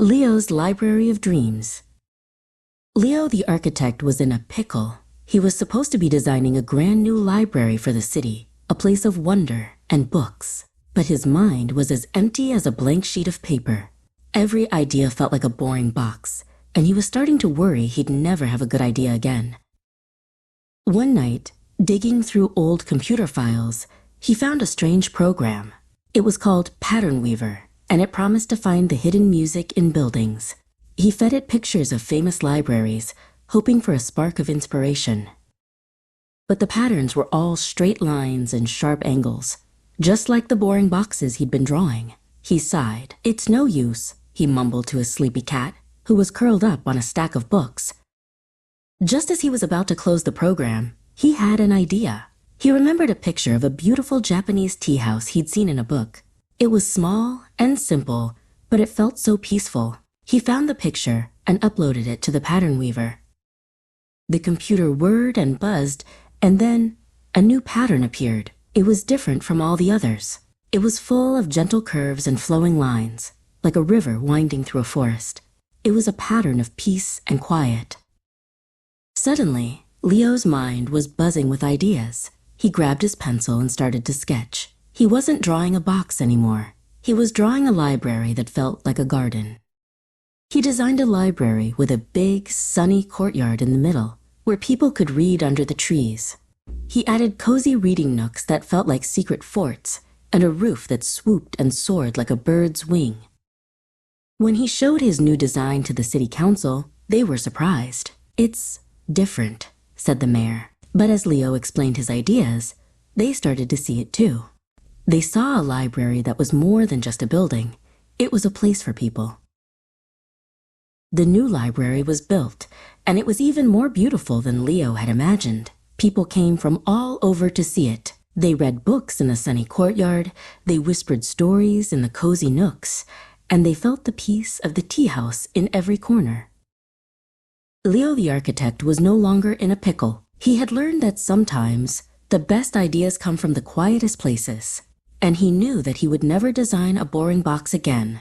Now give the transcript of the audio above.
Leo's Library of Dreams. Leo the architect was in a pickle. He was supposed to be designing a brand new library for the city, a place of wonder and books. But his mind was as empty as a blank sheet of paper. Every idea felt like a boring box, and he was starting to worry he'd never have a good idea again. One night, digging through old computer files, he found a strange program. It was called Pattern Weaver, and it promised to find the hidden music in buildings. He fed it pictures of famous libraries, hoping for a spark of inspiration. But the patterns were all straight lines and sharp angles, just like the boring boxes he'd been drawing. He sighed. "It's no use," he mumbled to his sleepy cat, who was curled up on a stack of books. Just as he was about to close the program, he had an idea. He remembered a picture of a beautiful Japanese tea house he'd seen in a book. It was small and simple, but it felt so peaceful. He found the picture and uploaded it to the Pattern Weaver. The computer whirred and buzzed, and then a new pattern appeared. It was different from all the others. It was full of gentle curves and flowing lines, like a river winding through a forest. It was a pattern of peace and quiet. Suddenly, Leo's mind was buzzing with ideas. He grabbed his pencil and started to sketch. He wasn't drawing a box anymore. He was drawing a library that felt like a garden. He designed a library with a big, sunny courtyard in the middle, where people could read under the trees. He added cozy reading nooks that felt like secret forts, and a roof that swooped and soared like a bird's wing. When he showed his new design to the city council, they were surprised. "It's different," said the mayor. But as Leo explained his ideas, they started to see it too. They saw a library that was more than just a building. It was a place for people. The new library was built, and it was even more beautiful than Leo had imagined. People came from all over to see it. They read books in the sunny courtyard, they whispered stories in the cozy nooks, and they felt the peace of the tea house in every corner. Leo the architect was no longer in a pickle. He had learned that sometimes the best ideas come from the quietest places, and he knew that he would never design a boring box again.